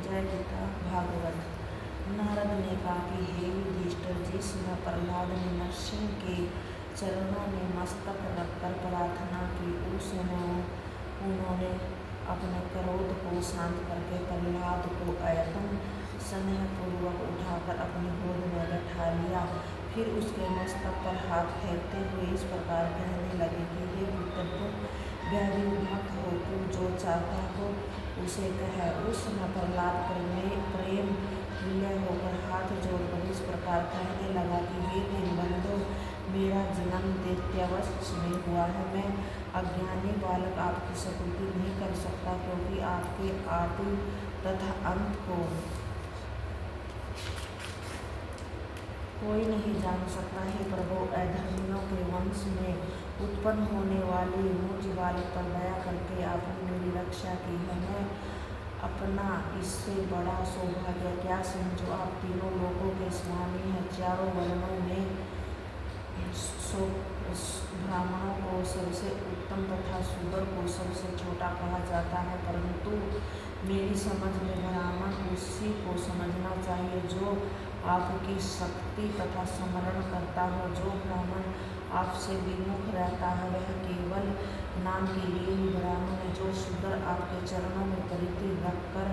जय गीता भागवत। नारद ने कहा कि हे युधिष्ठिर, जिस समय प्रहलाद ने नरसिंह के चरणों में मस्तक रखकर प्रार्थना की, उस समय उन्होंने अपने क्रोध को शांत करके प्रहलाद को अयतन स्नेहपूर्वक उठाकर अपनी गोद में बैठा लिया। फिर उसके मस्तक पर हाथ फेरते हुए इस प्रकार कहने लगे कि हे पुत्र, तुम भयभीत मत हो, तू जो चाहता हो उसे कह। उस समय प्रहलाद प्रेम विलय होकर हाथ जोड़कर इस प्रकार कहने लगा कि हे दीनबंधो, मेरा जन्म दैत्यावस्था में हुआ है। मैं अज्ञानी बालक आपकी स्तुति नहीं कर सकता, क्योंकि आपके आदि तथा अंत को कोई नहीं जान सकता। हे प्रभु, अधर्मियों के वंश में उत्पन्न होने वाले मुझ बालक पर दया करके आपने मेरी रक्षा की है। मैं अपना इससे बड़ा सौभाग्य क्या समझो। आप तीनों लोगों के स्वामी हैं। चारों वर्णों में ब्राह्मणों को सबसे उत्तम तथा शूद्र को सबसे छोटा कहा जाता है, परंतु मेरी समझ में ब्राह्मण उसी को समझना चाहिए जो आपकी शक्ति तथा स्मरण करता हो। जो ब्राह्मण आपसे विमुख रहता है वह केवल नाम के लिए ही ब्राह्मण है। जो शूद्र आपके चरणों में प्रीति रखकर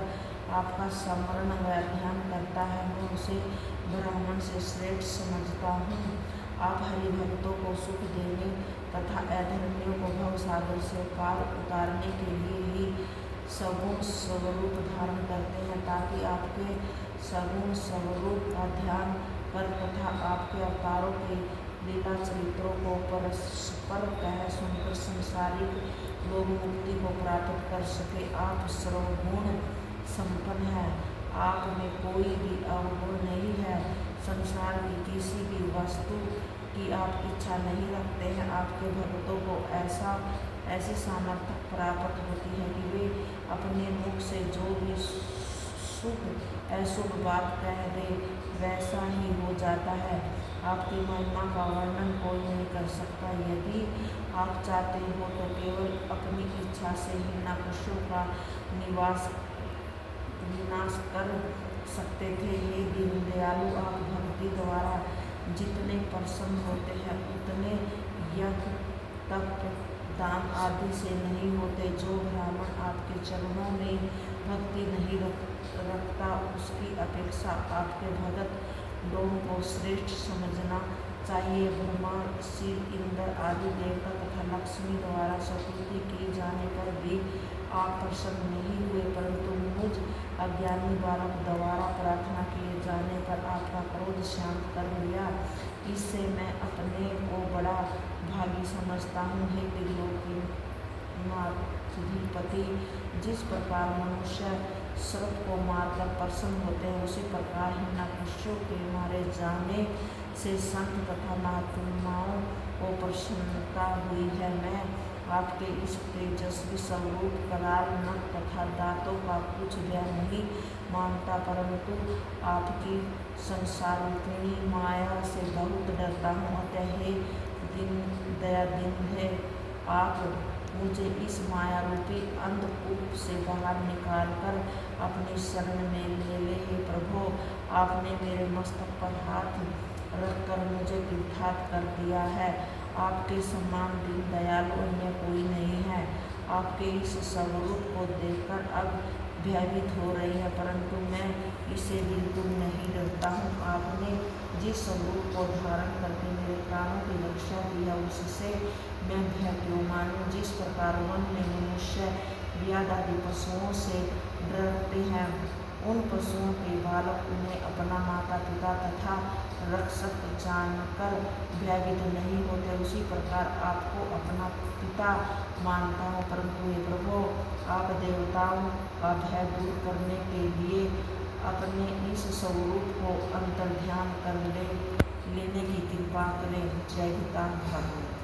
आपका स्मरण व ध्यान करता है, मैं उसे ब्राह्मण से श्रेष्ठ समझता हूँ। आप हरिभक्तों को सुख देने तथा अधर्मियों को भव सागर से पार उतारने के लिए ही सगुण स्वरूप धारण करते हैं, ताकि आपके सगुण स्वरूप का ध्यान कर तथा आपके अवतारों के लीला चरित्रों को परस्पर कह सुनकर संसारिक लोग मुक्ति को प्राप्त कर सके। आप सर्वगुण संपन्न है, आप में कोई भी अवगुण नहीं है। संसार की किसी भी वस्तु की आप इच्छा नहीं रखते हैं। आपके भक्तों को ऐसी सामर्थ्य प्राप्त होती है कि वे अपने मुख से जो भी शुभ अशुभ बात कह दे वैसा ही हो जाता है। आपकी महिमा का वर्णन कोई नहीं कर सकता। यदि आप चाहते हो तो केवल अपनी इच्छा से ही नरकासुर का विनाश कर सकते थे। हे दीन दयालु, आप भक्ति द्वारा जितने प्रसन्न होते हैं उतने यज्ञ तप दान आदि से नहीं होते। जो ब्राह्मण आपके चरणों में भक्ति नहीं रखता, उसकी अपेक्षा आपके भगत लोगों को श्रेष्ठ समझना चाहिए। ब्रह्मा, शिव, इंद्र आदि देवता तथा लक्ष्मी द्वारा स्तुति किए जाने पर भी आप प्रसन्न नहीं हुए, परंतु मुझ अज्ञानी बालक द्वारा प्रार्थना किए जाने पर आपका क्रोध शांत कर लिया। इससे मैं अपने को बड़ा भागी समझता हूँ। हे त्रिलोकीनाथाधिपति, जिस प्रकार मनुष्य सर्प को मारकर प्रसन्न होते हैं, उसी प्रकार ही नरकासुर के मारे जाने से संत तथा महात्माओं को प्रसन्नता हुई है। मैं आपके इस तेजस्वी स्वरूप, कराल नख तथा दांतों का कुछ व्यय नहीं मानता, परंतु आपकी संसारूपिणी माया से बहुत डरता हूँ। अतः हे दयानिधे, आप मुझे इस माया रूपी अंधकूप से बाहर निकालकर अपनी शरण में ले ले। हे प्रभु, आपने मेरे मस्तक पर हाथ रखकर मुझे कृतार्थ कर दिया है। आपके समान दीन दयालु अन्य कोई नहीं है। आपके इस स्वरूप को देखकर अब भयभीत हो रही है, परंतु मैं इसे बिल्कुल नहीं डरता हूँ। आपने जिस स्वरूप को धारण करके मेरे प्राणों की रक्षा की है, उससे मैं भय क्यों मानूं। जिस प्रकार वन में मनुष्य व्याध आदि पशुओं से डरते हैं, उन पशुओं के बालक उन्हें अपना माता पिता तथा रक्षक जानकर भयभीत नहीं होते, उसी प्रकार आपको अपना पिता मानता हूँ। परंतु हे प्रभु, आप देवताओं का भय दूर करने के लिए अपने इस स्वरूप को अंतर्ध्यान कर लेने की कृपा करें। जय गीता भागवत।